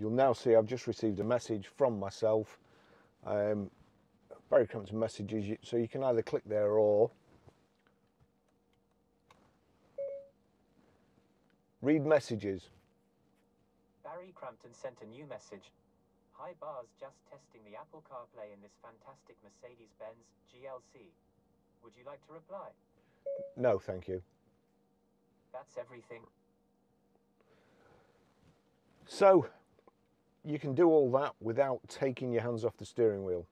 you'll now see I've just received a message from myself. Barry Crampton messages, so you can either click there or read messages. Barry Crampton sent a new message. Hi Bars, just testing the Apple CarPlay in this fantastic Mercedes Benz GLC. Would you like to reply? No, thank you. That's everything. So you can do all that without taking your hands off the steering wheel.